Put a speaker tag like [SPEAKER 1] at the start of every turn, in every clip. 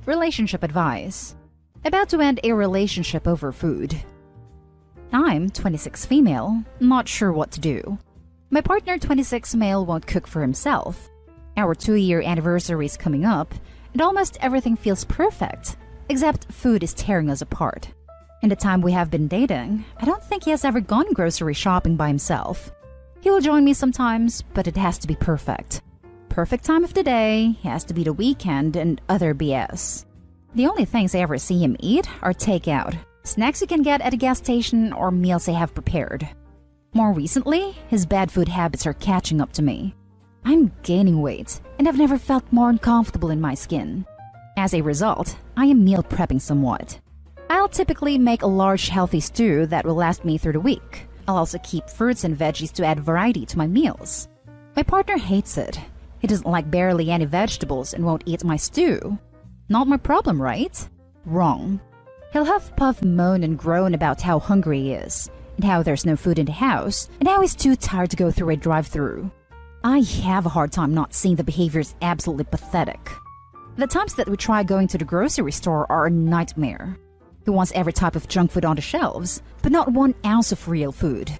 [SPEAKER 1] Relationship advice. About to end a relationship over food. I'm 26 female, not sure what to do. My partner 26 male won't cook for himself. Our 2-year anniversary is coming up, and almost everything feels perfect, except food is tearing us apart. In the time we have been dating, I don't think he has ever gone grocery shopping by himself. He will join me sometimes, but it has to be perfect. Perfect time of the day, has to be the weekend, and other BS. The only things I ever see him eat are takeout, snacks you can get at a gas station, or meals I have prepared. More recently, his bad food habits are catching up to me. I'm gaining weight, and I've never felt more uncomfortable in my skin. As a result, I am meal prepping somewhat. I'll typically make a large healthy stew that will last me through the week. I'll also keep fruits and veggies to add variety to my meals. My partner hates it. He doesn't like barely any vegetables and won't eat my stew. Not my problem, right? Wrong. He'll huff, puff, moan, and groan about how hungry he is, and how there's no food in the house, and how he's too tired to go through a drive-thru. I have a hard time not seeing the behavior is absolutely pathetic. The times that we try going to the grocery store are a nightmare. He wants every type of junk food on the shelves, but not 1 ounce of real food.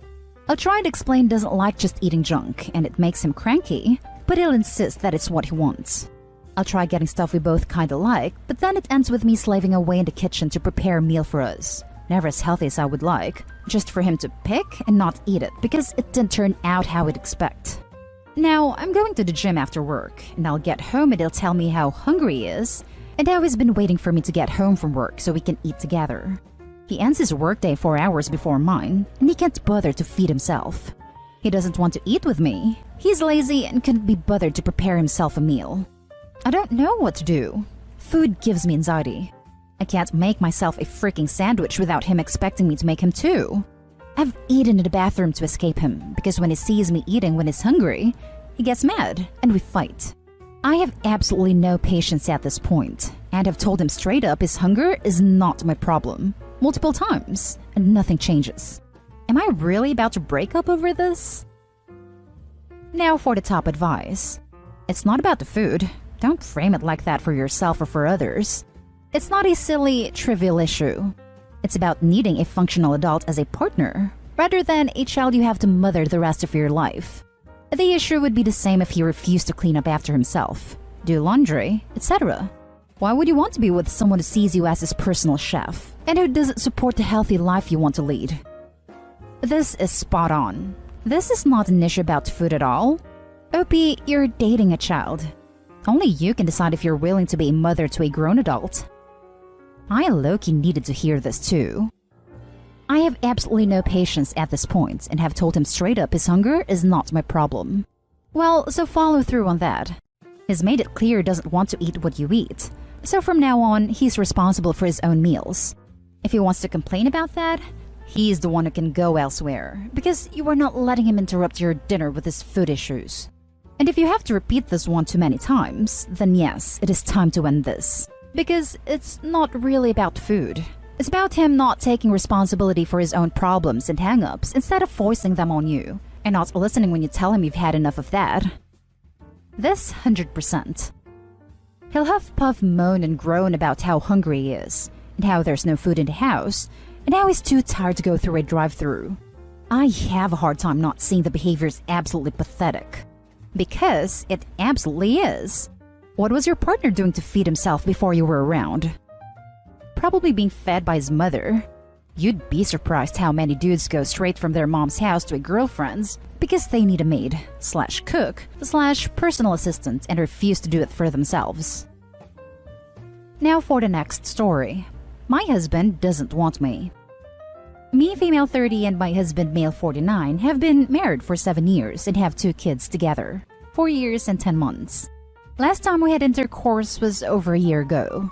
[SPEAKER 1] I'll try to explain doesn't like just eating junk, and it makes him cranky, but he'll insist that it's what he wants. I'll try getting stuff we both kinda like, but then it ends with me slaving away in the kitchen to prepare a meal for us. Never as healthy as I would like, just for him to pick and not eat it because it didn't turn out how I'd expect. Now, I'm going to the gym after work, and I'll get home and he'll tell me how hungry he is, and how he's been waiting for me to get home from work so we can eat together. He ends his workday 4 hours before mine, and he can't bother to feed himself. He doesn't want to eat with me. He's lazy and couldn't be bothered to prepare himself a meal. I don't know what to do. Food gives me anxiety. I can't make myself a freaking sandwich without him expecting me to make him too. I've eaten in the bathroom to escape him, because when he sees me eating when he's hungry, he gets mad and we fight. I have absolutely no patience at this point, and have told him straight up his hunger is not my problem, multiple times, and nothing changes. Am I really about to break up over this? Now for the top advice. It's not about the food. Don't frame it like that for yourself or for others. It's not a silly, trivial issue. It's about needing a functional adult as a partner, rather than a child you have to mother the rest of your life. The issue would be the same if he refused to clean up after himself, do laundry, etc. Why would you want to be with someone who sees you as his personal chef, and who doesn't support the healthy life you want to lead? This is spot on. This is not an issue about food at all. OP, you're dating a child. Only you can decide if you're willing to be a mother to a grown adult. I low-key needed to hear this too. I have absolutely no patience at this point and have told him straight up his hunger is not my problem. Well, so follow through on that. He's made it clear he doesn't want to eat what you eat, so from now on, he's responsible for his own meals. If he wants to complain about that, he's the one who can go elsewhere, because you are not letting him interrupt your dinner with his food issues. And if you have to repeat this one too many times, then yes, it is time to end this. Because it's not really about food. It's about him not taking responsibility for his own problems and hang-ups instead of forcing them on you, and not listening when you tell him you've had enough of that. This 100%. He'll huff, puff, moan, and groan about how hungry he is, and how there's no food in the house, and how he's too tired to go through a drive-thru. I have a hard time not seeing the behavior is absolutely pathetic. Because it absolutely is. What was your partner doing to feed himself before you were around? Probably being fed by his mother. You'd be surprised how many dudes go straight from their mom's house to a girlfriend's because they need a maid, slash cook, slash personal assistant, and refuse to do it for themselves. Now for the next story. My husband doesn't want me. Me, female 30, and my husband, male 49, have been married for 7 years and have 2 kids together, 4 years and 10 months. Last time we had intercourse was over a year ago.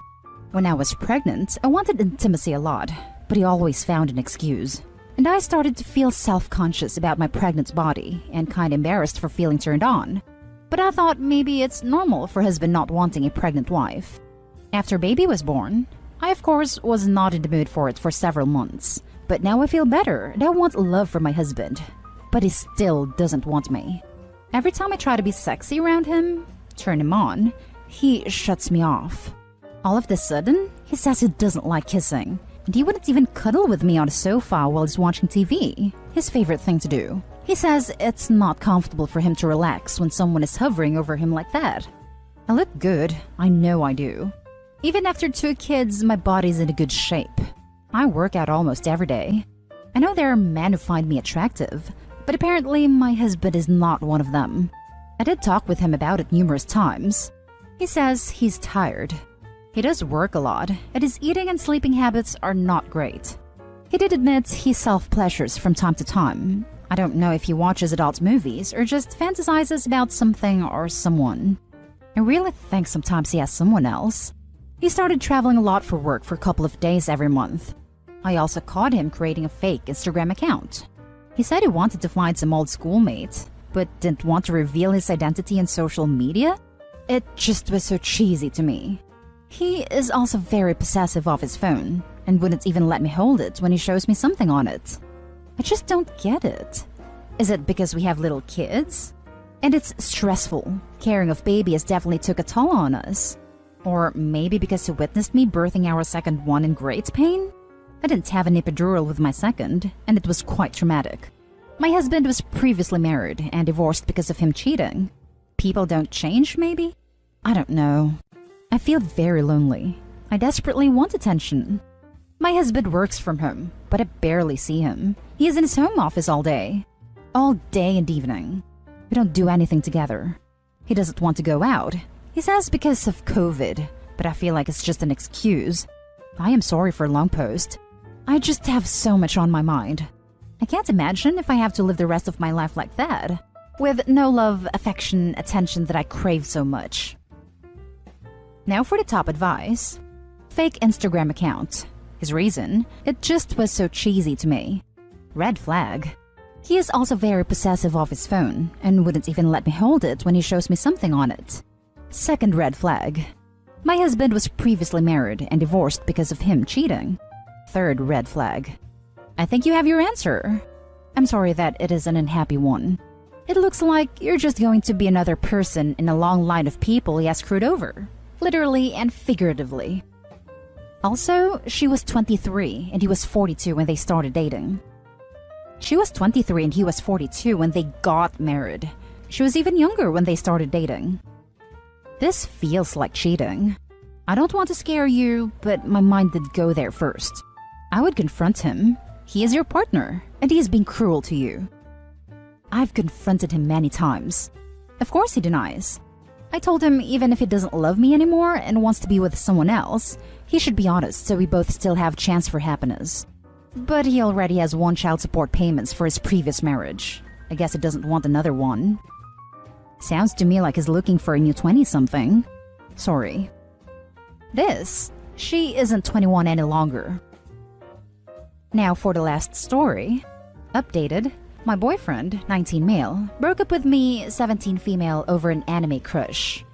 [SPEAKER 1] When I was pregnant, I wanted intimacy a lot, but he always found an excuse. And I started to feel self-conscious about my pregnant body and kind of embarrassed for feeling turned on. But I thought maybe it's normal for husband not wanting a pregnant wife. After baby was born, I of course was not in the mood for it for several months. But now I feel better and I want love for my husband. But he still doesn't want me. Every time I try to be sexy around him, turn him on, he shuts me off. All of a sudden, he says he doesn't like kissing, and he wouldn't even cuddle with me on the sofa while he's watching TV, his favorite thing to do. He says it's not comfortable for him to relax when someone is hovering over him like that. I look good, I know I do. Even after 2 kids, my body's in a good shape. I work out almost every day. I know there are men who find me attractive, but apparently my husband is not one of them. I did talk with him about it numerous times. He says he's tired. He does work a lot, and his eating and sleeping habits are not great. He did admit he self-pleasures from time to time. I don't know if he watches adult movies or just fantasizes about something or someone. I really think sometimes he has someone else. He started traveling a lot for work for a couple of days every month. I also caught him creating a fake Instagram account. He said he wanted to find some old schoolmate, but didn't want to reveal his identity on social media. It just was so cheesy to me. He is also very possessive of his phone and wouldn't even let me hold it when he shows me something on it. I just don't get it. Is it because we have little kids? And it's stressful. Caring of babies definitely took a toll on us. Or maybe because he witnessed me birthing our second one in great pain? I didn't have an epidural with my second, and it was quite traumatic. My husband was previously married and divorced because of him cheating. People don't change, maybe? I don't know. I feel very lonely. I desperately want attention. My husband works from home, but I barely see him. He is in his home office all day and evening. We don't do anything together. He doesn't want to go out. He says because of COVID, but I feel like it's just an excuse. I am sorry for a long post. I just have so much on my mind. I can't imagine if I have to live the rest of my life like that, with no love, affection, attention that I crave so much. Now for the top advice. Fake Instagram account. His reason, it just was so cheesy to me. Red flag. He is also very possessive of his phone and wouldn't even let me hold it when he shows me something on it. Second red flag. My husband was previously married and divorced because of him cheating. Third red flag. I think you have your answer. I'm sorry that it is an unhappy one. It looks like you're just going to be another person in a long line of people he has screwed over, literally and figuratively. Also, she was 23 and he was 42 when they started dating. She was 23 and he was 42 when they got married. She was even younger when they started dating. This feels like cheating. I don't want to scare you, but my mind did go there first. I would confront him. He is your partner, and he is being cruel to you. I've confronted him many times. Of course he denies. I told him even if he doesn't love me anymore and wants to be with someone else, he should be honest so we both still have a chance for happiness. But he already has 1 child support payments for his previous marriage. I guess he doesn't want another one. Sounds to me like he's looking for a new 20-something. Sorry. She isn't 21 any longer. Now for the last story. Updated. My boyfriend, 19 male, broke up with me, 17 female, over an anime crush.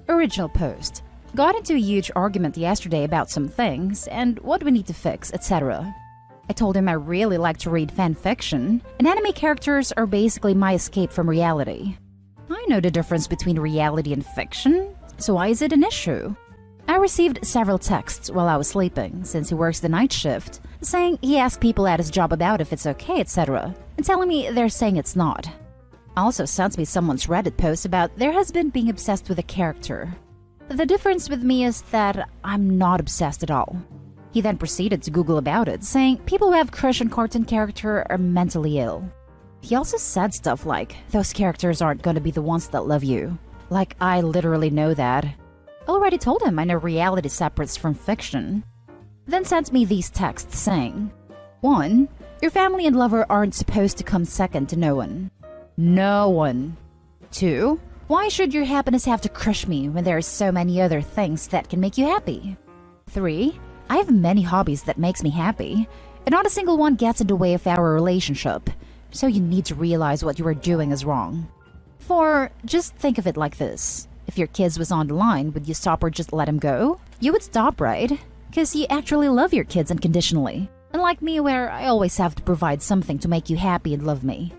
[SPEAKER 1] Original post. Got into a huge argument yesterday about some things and what we need to fix, etc. I told him I really like to read fan fiction, and anime characters are basically my escape from reality. I know the difference between reality and fiction, so why is it an issue? I received several texts while I was sleeping, since he works the night shift, saying he asked people at his job about if it's okay, etc., and telling me they're saying it's not. Also sent me someone's Reddit post about their husband being obsessed with a character. The difference with me is that I'm not obsessed at all. He then proceeded to Google about it, saying people who have crush on cartoon character are mentally ill. He also said stuff like, those characters aren't gonna be the ones that love you. Like, I literally know that. I already told him I know reality separates from fiction. Then sent me these texts saying, 1. Your family and lover aren't supposed to come second to no one. No one. 2. Why should your happiness have to crush me when there are so many other things that can make you happy? 3. I have many hobbies that makes me happy, and not a single one gets in the way of our relationship, so you need to realize what you are doing is wrong. 4. Just think of it like this. If your kids was on the line, would you stop or just let them go? You would stop, right? Because you actually love your kids unconditionally. Unlike me, where I always have to provide something to make you happy and love me.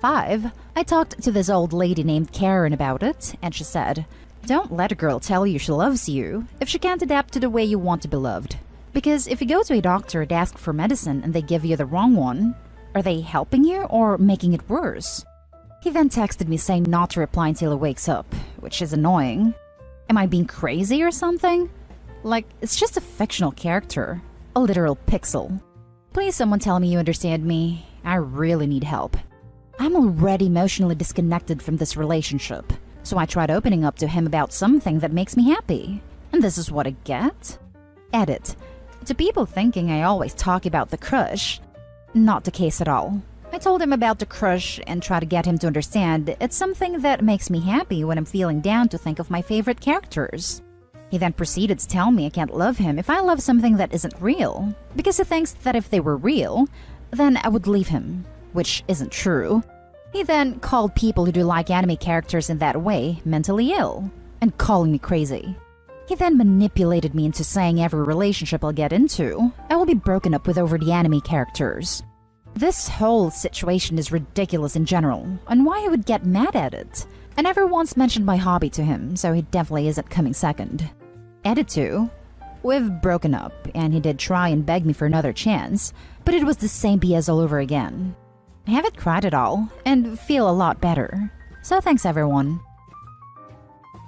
[SPEAKER 1] 5. I talked to this old lady named Karen about it, and she said, Don't let a girl tell you she loves you if she can't adapt to the way you want to be loved. Because if you go to a doctor and ask for medicine and they give you the wrong one, are they helping you or making it worse? He then texted me saying not to reply until he wakes up, which is annoying. Am I being crazy or something? Like, it's just a fictional character. A literal pixel. Please someone tell me you understand me. I really need help. I'm already emotionally disconnected from this relationship, so I tried opening up to him about something that makes me happy. And this is what I get? Edit. To people thinking I always talk about the crush. Not the case at all. I told him about the crush and try to get him to understand it's something that makes me happy when I'm feeling down to think of my favorite characters. He then proceeded to tell me I can't love him if I love something that isn't real, because he thinks that if they were real, then I would leave him, which isn't true. He then called people who do like anime characters in that way mentally ill, and calling me crazy. He then manipulated me into saying every relationship I'll get into, I will be broken up with over the anime characters. This whole situation is ridiculous in general, and why I would get mad at it. I never once mentioned my hobby to him, so he definitely isn't coming second. Edit 2. We've broken up, and he did try and beg me for another chance, but it was the same BS all over again. I haven't cried at all, and feel a lot better. So thanks everyone.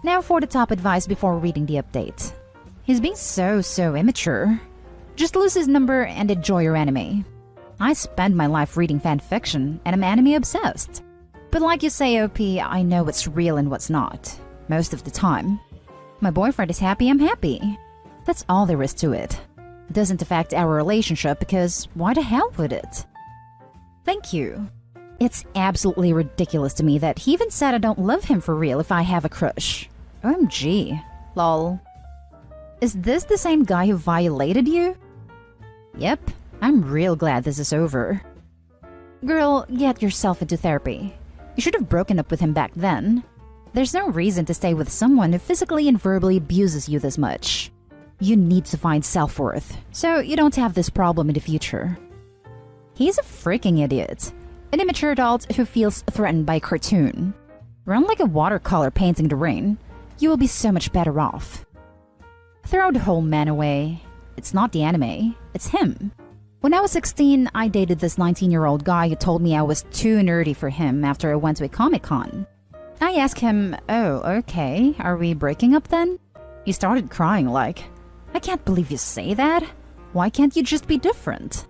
[SPEAKER 1] Now for the top advice before reading the update. He's being so immature. Just lose his number and enjoy your anime. I spend my life reading fanfiction, and I'm anime obsessed. But like you say, OP, I know what's real and what's not. Most of the time. My boyfriend is happy, I'm happy. That's all there is to it. It doesn't affect our relationship because why the hell would it? Thank you. It's absolutely ridiculous to me that he even said I don't love him for real if I have a crush. OMG. Lol. Is this the same guy who violated you? Yep. I'm real glad this is over. Girl, get yourself into therapy. You should have broken up with him back then. There's no reason to stay with someone who physically and verbally abuses you this much. You need to find self-worth, so you don't have this problem in the future. He's a freaking idiot. An immature adult who feels threatened by a cartoon. Run like a watercolor painting the rain. You will be so much better off. Throw the whole man away. It's not the anime, it's him. When I was 16, I dated this 19-year-old guy who told me I was too nerdy for him after I went to a Comic-Con. I asked him, oh, okay, are we breaking up then? He started crying like, I can't believe you say that. Why can't you just be different?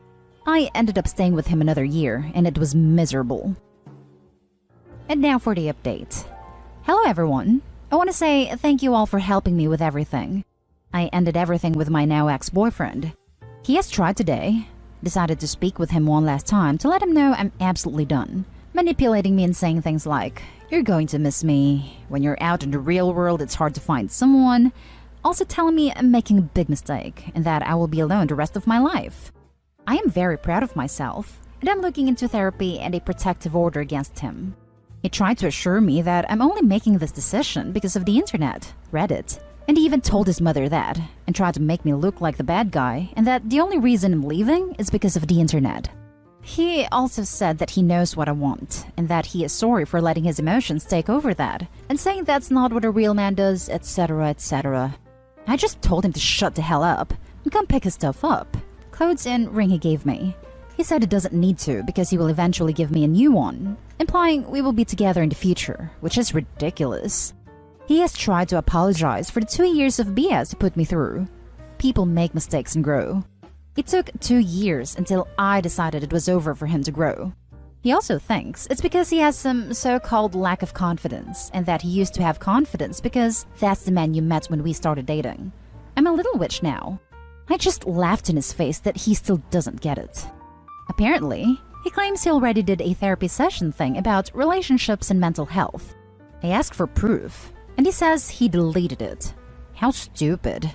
[SPEAKER 1] I ended up staying with him another year, and it was miserable. And now for the update. Hello everyone. I want to say thank you all for helping me with everything. I ended everything with my now ex-boyfriend. He has tried today. Decided to speak with him one last time to let him know I'm absolutely done. Manipulating me and saying things like, you're going to miss me. When you're out in the real world, it's hard to find someone. Also telling me I'm making a big mistake and that I will be alone the rest of my life. I am very proud of myself, and I'm looking into therapy and a protective order against him. He tried to assure me that I'm only making this decision because of the internet, Reddit. And he even told his mother that, and tried to make me look like the bad guy, and that the only reason I'm leaving is because of the internet. He also said that he knows what I want, and that he is sorry for letting his emotions take over that, and saying that's not what a real man does, etc, etc. I just told him to shut the hell up, and come pick his stuff up. Clothes and ring he gave me. He said he doesn't need to, because he will eventually give me a new one, implying we will be together in the future, which is ridiculous. He has tried to apologize for the 2 years of BS he put me through. People make mistakes and grow. It took 2 years until I decided it was over for him to grow. He also thinks it's because he has some so-called lack of confidence, and that he used to have confidence because that's the man you met when we started dating. I'm a little witch now. I just laughed in his face that he still doesn't get it. Apparently, he claims he already did a therapy session thing about relationships and mental health. I asked for proof, and he says he deleted it. How stupid.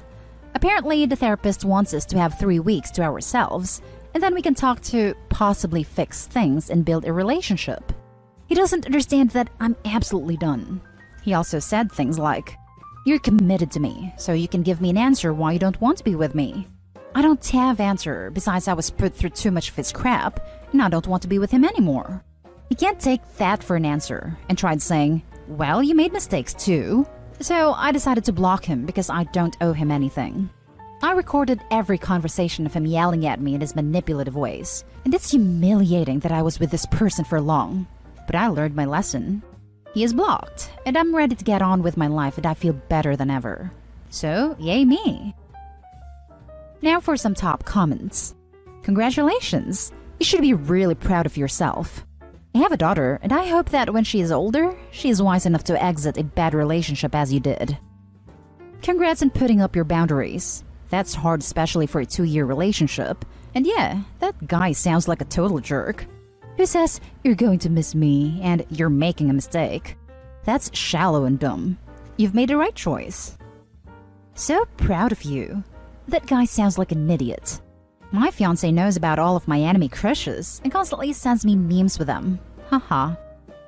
[SPEAKER 1] Apparently, the therapist wants us to have 3 weeks to ourselves, and then we can talk to possibly fix things and build a relationship. He doesn't understand that I'm absolutely done. He also said things like, you're committed to me, so you can give me an answer why you don't want to be with me. I don't have answer, besides I was put through too much of his crap, and I don't want to be with him anymore. He can't take that for an answer, and tried saying, well, you made mistakes too. So I decided to block him because I don't owe him anything. I recorded every conversation of him yelling at me in his manipulative ways, and it's humiliating that I was with this person for long. But I learned my lesson. He is blocked, and I'm ready to get on with my life, and I feel better than ever. So, yay me. Now for some top comments. Congratulations! You should be really proud of yourself. I have a daughter, and I hope that when she is older, she is wise enough to exit a bad relationship as you did. Congrats on putting up your boundaries. That's hard, especially for a 2-year relationship. And yeah, that guy sounds like a total jerk. Who says, "You're going to miss me," and "You're making a mistake"? That's shallow and dumb. You've made the right choice. So proud of you. That guy sounds like an idiot. My fiancé knows about all of my anime crushes and constantly sends me memes with them. Haha.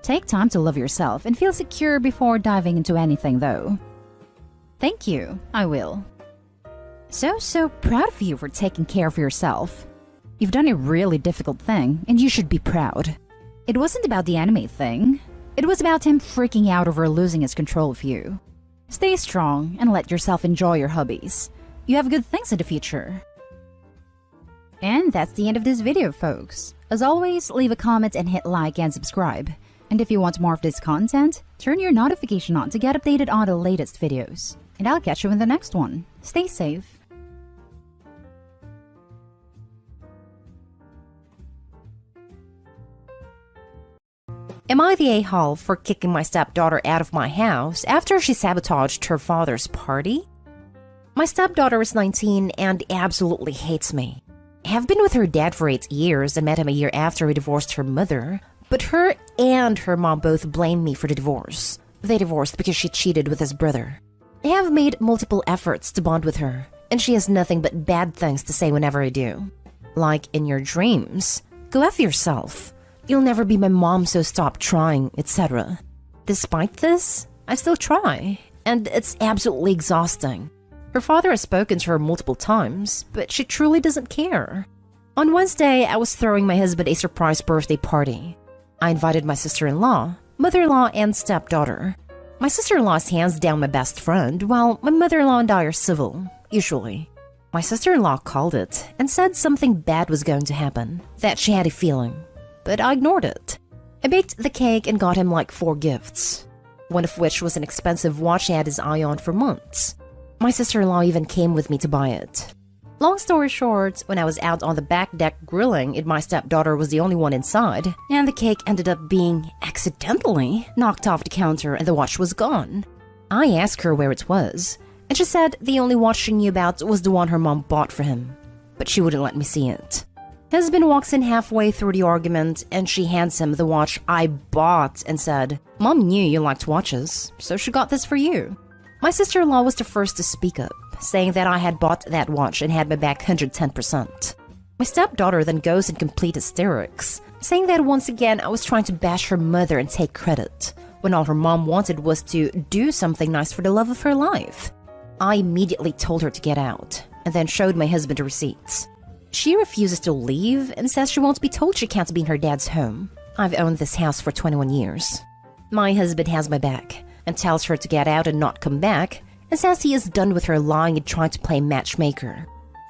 [SPEAKER 1] Take time to love yourself and feel secure before diving into anything though. Thank you, I will. So proud of you for taking care of yourself. You've done a really difficult thing and you should be proud. It wasn't about the anime thing. It was about him freaking out over losing his control of you. Stay strong and let yourself enjoy your hobbies. You have good things in the future. And that's the end of this video, folks. As always, leave a comment and hit like and subscribe. And if you want more of this content, turn your notification on to get updated on the latest videos. And I'll catch you in the next one. Stay safe.
[SPEAKER 2] Am I the a-hole for kicking my stepdaughter out of my house after she sabotaged her father's party? My stepdaughter is 19 and absolutely hates me. I have been with her dad for 8 years and met him a year after he divorced her mother, but her and her mom both blame me for the divorce. They divorced because she cheated with his brother. I have made multiple efforts to bond with her, and she has nothing but bad things to say whenever I do. Like in your dreams, "Go F yourself. You'll never be my mom, so stop trying," etc. Despite this, I still try, and it's absolutely exhausting. Her father has spoken to her multiple times, but she truly doesn't care. On Wednesday, I was throwing my husband a surprise birthday party. I invited my sister-in-law, mother-in-law, and stepdaughter. My sister-in-law is hands down my best friend, while my mother-in-law and I are civil, usually. My sister-in-law called it and said something bad was going to happen, that she had a feeling. But I ignored it. I baked the cake and got him like 4 gifts, one of which was an expensive watch he had his eye on for months. My sister-in-law even came with me to buy it. Long story short, when I was out on the back deck grilling and my stepdaughter was the only one inside, and the cake ended up being accidentally knocked off the counter and the watch was gone. I asked her where it was, and she said the only watch she knew about was the one her mom bought for him, but she wouldn't let me see it. Husband walks in halfway through the argument and she hands him the watch I bought and said, "Mom knew you liked watches, so she got this for you." My sister-in-law was the first to speak up, saying that I had bought that watch and had my back 110%. My stepdaughter then goes in complete hysterics, saying that once again I was trying to bash her mother and take credit, when all her mom wanted was to do something nice for the love of her life. I immediately told her to get out, and then showed my husband the receipts. She refuses to leave and says she won't be told she can't be in her dad's home. I've owned this house for 21 years. My husband has my back and tells her to get out and not come back, and says he is done with her lying and trying to play matchmaker.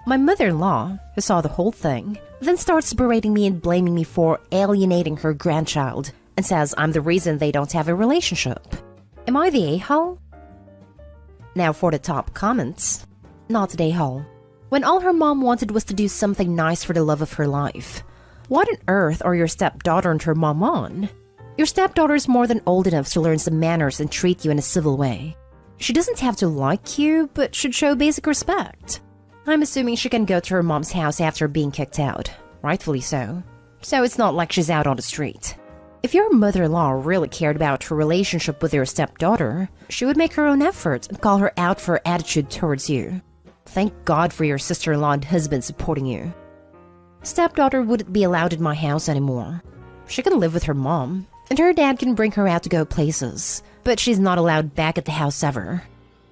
[SPEAKER 2] My mother-in-law, who saw the whole thing, then starts berating me and blaming me for alienating her grandchild, and says I'm the reason they don't have a relationship. Am I the a-hole? Now for the top comments. Not the a-hole. When all her mom wanted was to do something nice for the love of her life. What on earth are your stepdaughter and her mom on? Your stepdaughter is more than old enough to learn some manners and treat you in a civil way. She doesn't have to like you, but should show basic respect. I'm assuming she can go to her mom's house after being kicked out, rightfully so. So it's not like she's out on the street. If your mother-in-law really cared about her relationship with your stepdaughter, she would make her own effort and call her out for her attitude towards you. Thank God for your sister-in-law and husband supporting you. Stepdaughter wouldn't be allowed in my house anymore. She can live with her mom, and her dad can bring her out to go places, but she's not allowed back at the house ever.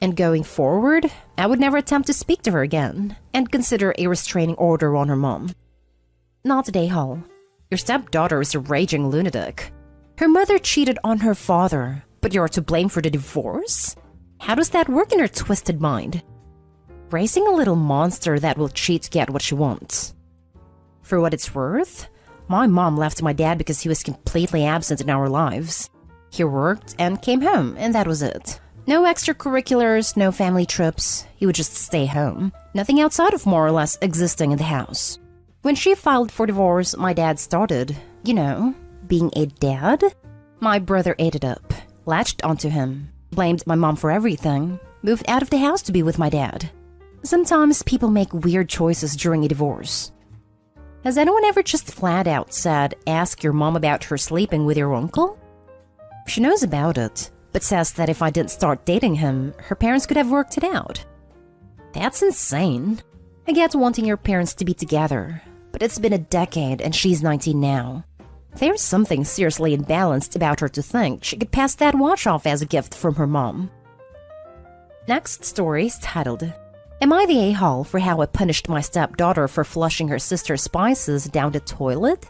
[SPEAKER 2] And going forward, I would never attempt to speak to her again, and consider a restraining order on her mom. Not today, Hall. Your stepdaughter is a raging lunatic. Her mother cheated on her father, but you're to blame for the divorce? How does that work in her twisted mind? Raising a little monster that will cheat to get what she wants. For what it's worth, my mom left my dad because he was completely absent in our lives. He worked and came home, and that was it. No extracurriculars, no family trips. He would just stay home. Nothing outside of more or less existing in the house. When she filed for divorce, my dad started, being a dad. My brother ate it up, latched onto him, blamed my mom for everything, moved out of the house to be with my dad. Sometimes people make weird choices during a divorce. Has anyone ever just flat out said, ask your mom about her sleeping with your uncle? She knows about it, but says that if I didn't start dating him, her parents could have worked it out. That's insane. I get wanting your parents to be together, but it's been a decade and she's 19 now. There's something seriously imbalanced about her to think she could pass that watch off as a gift from her mom. Next story is titled, Am I the a-hole for how I punished my stepdaughter for flushing her sister's spices down the toilet?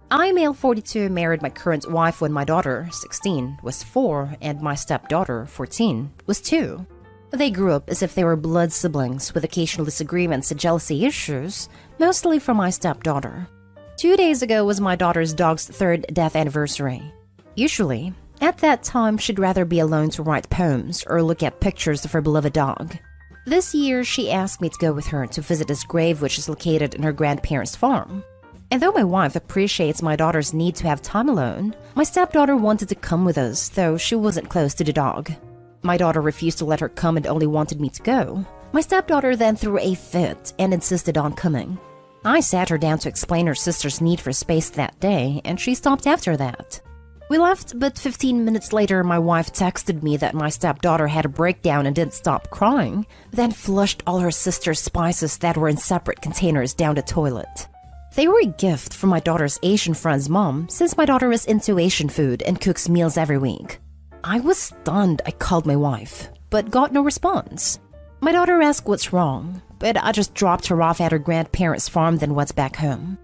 [SPEAKER 2] I, male 42, married my current wife when my daughter, 16, was 4 and my stepdaughter, 14, was 2. They grew up as if they were blood siblings with occasional disagreements and jealousy issues, mostly from my stepdaughter. 2 days ago was my daughter's dog's 3rd death anniversary. Usually, at that time, she'd rather be alone to write poems or look at pictures of her beloved dog. This year, she asked me to go with her to visit his grave, which is located in her grandparents' farm. And though my wife appreciates my daughter's need to have time alone, my stepdaughter wanted to come with us, though she wasn't close to the dog. My daughter refused to let her come and only wanted me to go. My stepdaughter then threw a fit and insisted on coming. I sat her down to explain her sister's need for space that day, and she stopped after that. We left, but 15 minutes later, my wife texted me that my stepdaughter had a breakdown and didn't stop crying, then flushed all her sister's spices that were in separate containers down the toilet. They were a gift from my daughter's Asian friend's mom, since my daughter is into Asian food and cooks meals every week. I was stunned. I called my wife, but got no response. My daughter asked what's wrong, but I just dropped her off at her grandparents' farm, then went back home.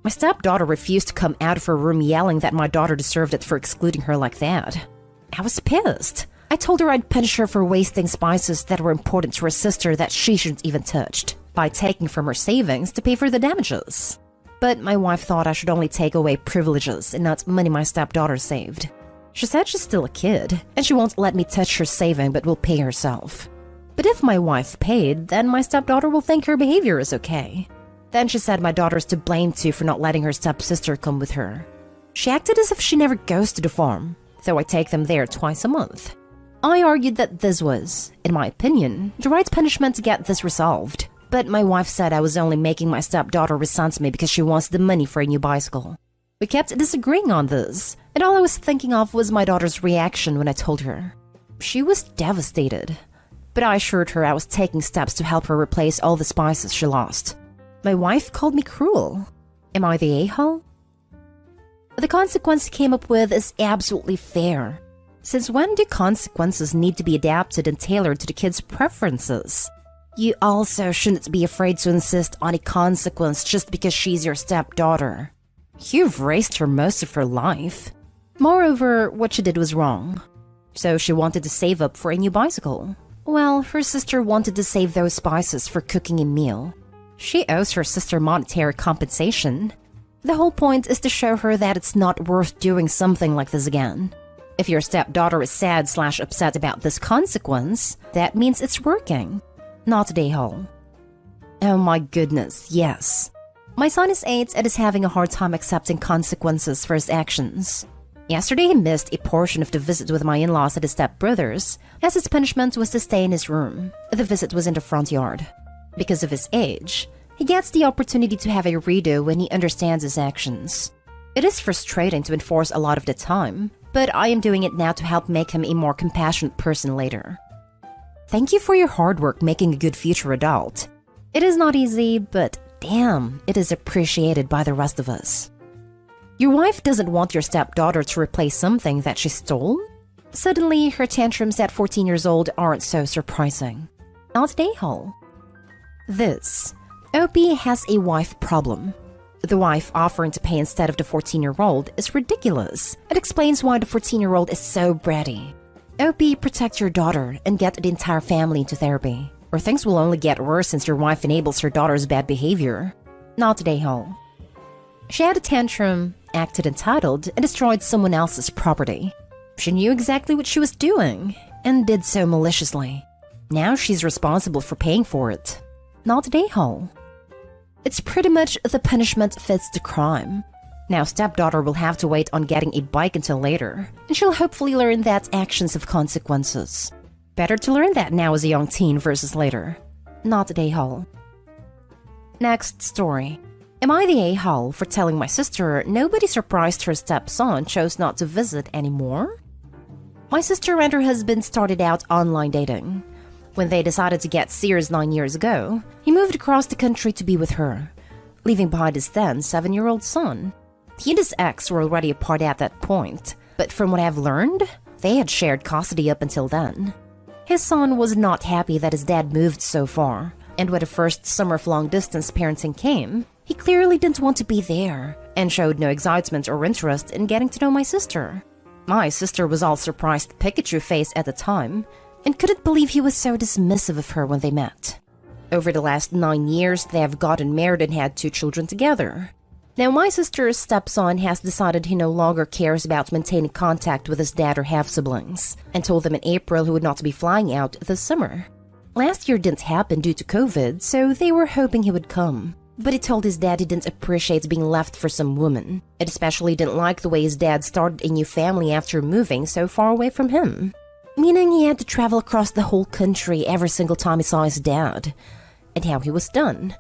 [SPEAKER 2] My stepdaughter refused to come out of her room, yelling that my daughter deserved it for excluding her like that. I was pissed. I told her I'd punish her for wasting spices that were important to her sister that she shouldn't even touched, by taking from her savings to pay for the damages. But my wife thought I should only take away privileges and not money my stepdaughter saved. She said she's still a kid, and she won't let me touch her saving but will pay herself. But if my wife paid, then my stepdaughter will think her behavior is okay. Then she said my daughter's to blame too for not letting her stepsister come with her. She acted as if she never goes to the farm, though I take them there twice a month. I argued that this was, in my opinion, the right punishment to get this resolved. But my wife said I was only making my stepdaughter resent me because she wants the money for a new bicycle. We kept disagreeing on this, and all I was thinking of was my daughter's reaction when I told her. She was devastated, but I assured her I was taking steps to help her replace all the spices she lost. My wife called me cruel. Am I the a-hole? The consequence he came up with is absolutely fair. Since when do consequences need to be adapted and tailored to the kid's preferences? You also shouldn't be afraid to insist on a consequence just because she's your stepdaughter. You've raised her most of her life. Moreover, what she did was wrong. So she wanted to save up for a new bicycle. Well, her sister wanted to save those spices for cooking a meal. She owes her sister monetary compensation. The whole point is to show her that it's not worth doing something like this again. If your stepdaughter is sad/upset about this consequence, that means it's working. Not a a-hole. Oh my goodness, yes. My son is 8 and is having a hard time accepting consequences for his actions. Yesterday he missed a portion of the visit with my in-laws at his stepbrother's, as his punishment was to stay in his room. The visit was in the front yard. Because of his age, he gets the opportunity to have a redo when he understands his actions. It is frustrating to enforce a lot of the time, but I am doing it now to help make him a more compassionate person later. Thank you for your hard work making a good future adult. It is not easy, but damn, it is appreciated by the rest of us. Your wife doesn't want your stepdaughter to replace something that she stole? Suddenly, her tantrums at 14 years old aren't so surprising. Not an a-hole. This. Opie has a wife problem. The wife offering to pay instead of the 14-year-old is ridiculous. It explains why the 14-year-old is so bratty. OP, protect your daughter and get the entire family into therapy, or things will only get worse since your wife enables her daughter's bad behavior. Not today, Hole. She had a tantrum, acted entitled, and destroyed someone else's property. She knew exactly what she was doing, and did so maliciously. Now she's responsible for paying for it. Not today, Hole. It's pretty much the punishment fits the crime. Now stepdaughter will have to wait on getting a bike until later, and she'll hopefully learn that actions have consequences. Better to learn that now as a young teen versus later. Not today, Hole. Next story. Am I the a-hole for telling my sister nobody surprised her stepson chose not to visit anymore? My sister and her husband started out online dating. When they decided to get serious 9 years ago, he moved across the country to be with her, leaving behind his then 7-year-old son. He and his ex were already apart at that point, but from what I've learned, they had shared custody up until then. His son was not happy that his dad moved so far, and when the first summer of long-distance parenting came, he clearly didn't want to be there, and showed no excitement or interest in getting to know my sister. My sister was all surprised Pikachu face at the time, and couldn't believe he was so dismissive of her when they met. Over the last 9 years, they have gotten married and had 2 children together. Now my sister's stepson has decided he no longer cares about maintaining contact with his dad or half-siblings, and told them in April he would not be flying out this summer. Last year didn't happen due to COVID, so they were hoping he would come. But he told his dad he didn't appreciate being left for some woman, and especially didn't like the way his dad started a new family after moving so far away from him. Meaning he had to travel across the whole country every single time he saw his dad. And how he was done.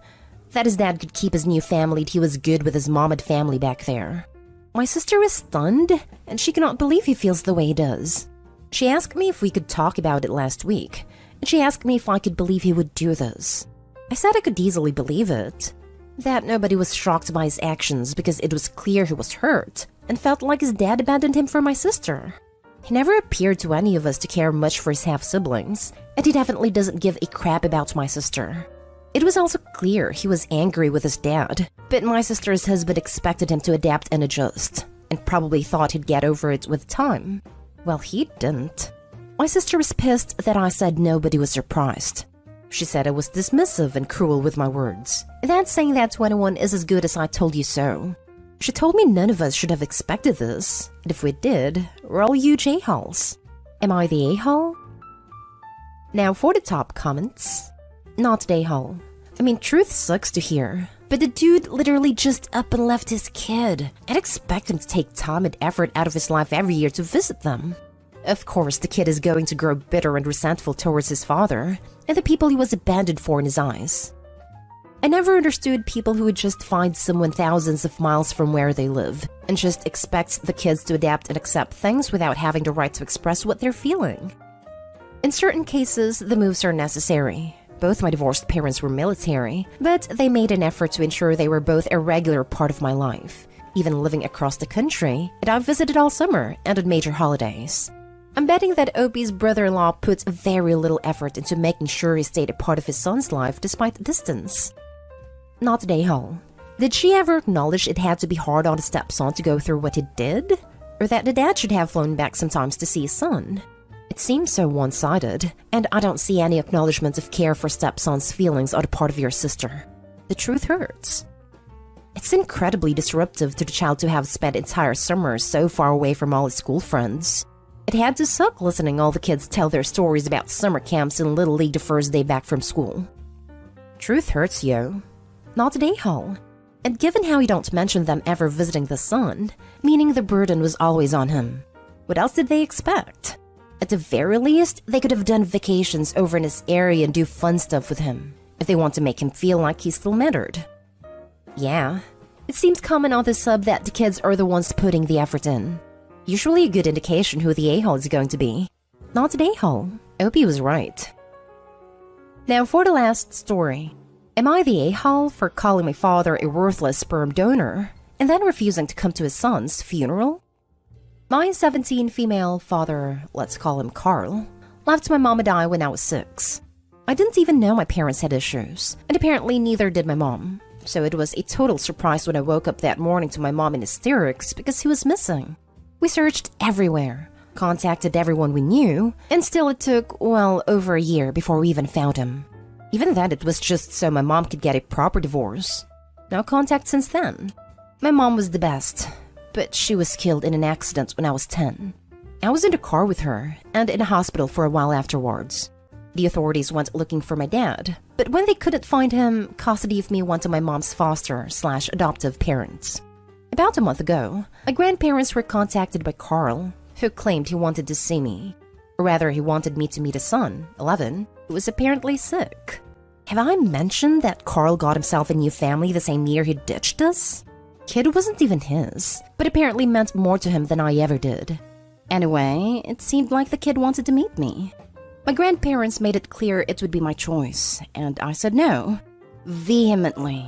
[SPEAKER 2] That his dad could keep his new family, he was good with his mom and family back there. My sister was stunned, and she cannot believe he feels the way he does. She asked me if we could talk about it last week, and she asked me if I could believe he would do this. I said I could easily believe it. That nobody was shocked by his actions because it was clear he was hurt, and felt like his dad abandoned him for my sister. He never appeared to any of us to care much for his half-siblings, and he definitely doesn't give a crap about my sister. It was also clear he was angry with his dad, but my sister's husband expected him to adapt and adjust, and probably thought he'd get over it with time. Well, he didn't. My sister was pissed that I said nobody was surprised. She said I was dismissive and cruel with my words. That's saying that 21 is as good as I told you so. She told me none of us should have expected this, and if we did, we're all huge a-holes. Am I the a-hole? Now for the top comments. Not the a-hole. I mean, truth sucks to hear, but the dude literally just up and left his kid. I'd expect him to take time and effort out of his life every year to visit them. Of course, the kid is going to grow bitter and resentful towards his father, and the people he was abandoned for in his eyes. I never understood people who would just find someone thousands of miles from where they live, and just expect the kids to adapt and accept things without having the right to express what they're feeling. In certain cases, the moves are necessary. Both my divorced parents were military, but they made an effort to ensure they were both a regular part of my life, even living across the country, and I visited all summer and on major holidays. I'm betting that Opie's brother-in-law put very little effort into making sure he stayed a part of his son's life despite the distance. Not the a-hole. Did she ever acknowledge it had to be hard on the stepson to go through what he did? Or that the dad should have flown back sometimes to see his son? It seems so one-sided, and I don't see any acknowledgement of care for stepson's feelings on the part of your sister. The truth hurts. It's incredibly disruptive to the child to have spent entire summers so far away from all his school friends. It had to suck listening all the kids tell their stories about summer camps and Little League the first day back from school. Truth hurts, yo. Not the a-hole. And given how you don't mention them ever visiting the son, meaning the burden was always on him, what else did they expect? At the very least, they could have done vacations over in his area and do fun stuff with him, if they want to make him feel like he still mattered. Yeah, it seems common on the sub that the kids are the ones putting the effort in. Usually a good indication who the a-hole is going to be. Not the a-hole. Opie was right. Now for the last story. Am I the a-hole for calling my father a worthless sperm donor, and then refusing to come to his son's funeral? My 17 female father, let's call him Carl, left my mom and I when I was 6. I didn't even know my parents had issues, and apparently neither did my mom, so it was a total surprise when I woke up that morning to my mom in hysterics because he was missing. We searched everywhere, contacted everyone we knew, and still it took, well, over a year before we even found him. Even then, it was just so my mom could get a proper divorce. No contact since then. My mom was the best, but she was killed in an accident when I was 10. I was in a car with her and in a hospital for a while afterwards. The authorities went looking for my dad, but when they couldn't find him, custody of me went to my mom's foster/adoptive parents. About a month ago, my grandparents were contacted by Carl, who claimed he wanted to see me. Or rather, he wanted me to meet his son, 11, who was apparently sick. Have I mentioned that Carl got himself a new family the same year he ditched us? Kid wasn't even his, but apparently meant more to him than I ever did. Anyway, it seemed like the kid wanted to meet me. My grandparents made it clear it would be my choice, and I said no, vehemently.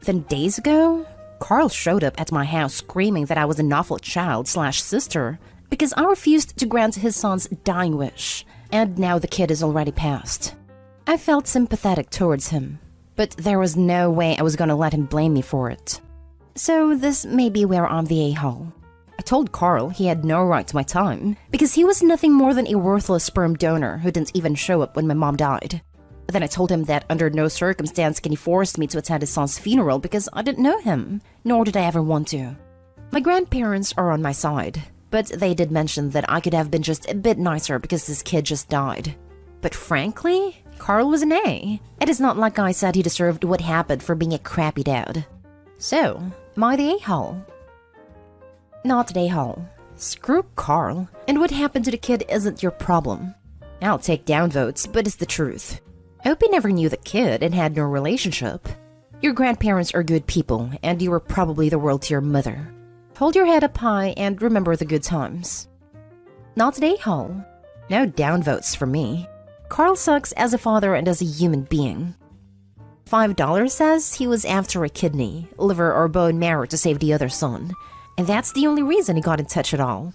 [SPEAKER 2] Then days ago, Carl showed up at my house screaming that I was an awful child/sister because I refused to grant his son's dying wish, and now the kid is already passed. I felt sympathetic towards him, but there was no way I was gonna let him blame me for it. So this may be where I'm the a-hole. I told Carl he had no right to my time because he was nothing more than a worthless sperm donor who didn't even show up when my mom died. Then I told him that under no circumstance can he force me to attend his son's funeral because I didn't know him, nor did I ever want to. My grandparents are on my side, but they did mention that I could have been just a bit nicer because this kid just died. But frankly, Carl was an A. It is not like I said he deserved what happened for being a crappy dad. So, am I the a-hole? Not the a-hole. Screw Carl, and what happened to the kid isn't your problem. I'll take downvotes, but it's the truth. Hope you never knew the kid and had no relationship. Your grandparents are good people, and you were probably the world to your mother. Hold your head up high and remember the good times. Not the a-hole. No downvotes for me. Carl sucks as a father and as a human being. $5 says he was after a kidney, liver, or bone marrow to save the other son, and that's the only reason he got in touch at all.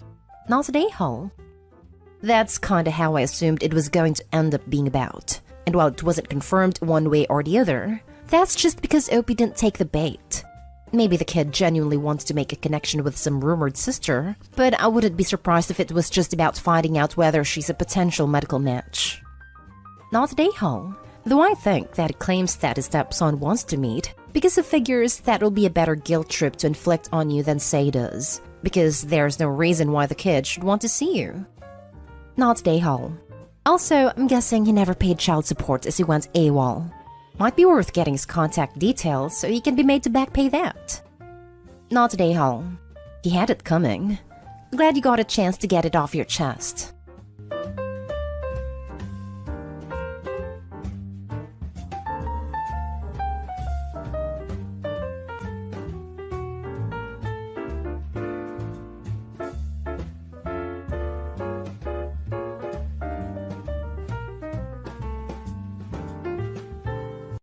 [SPEAKER 2] Not an a-hole. That's kinda how I assumed it was going to end up being about, and while it wasn't confirmed one way or the other, that's just because Opie didn't take the bait. Maybe the kid genuinely wants to make a connection with some rumored sister, but I wouldn't be surprised if it was just about finding out whether she's a potential medical match. Not an a-hole. Though I think that he claims that his stepson wants to meet because he figures that will be a better guilt trip to inflict on you than Say does, because there's no reason why the kid should want to see you. Not the a-hole. Also, I'm guessing he never paid child support as he went AWOL. Might be worth getting his contact details so he can be made to back pay that. Not the a-hole. He had it coming. Glad you got a chance to get it off your chest.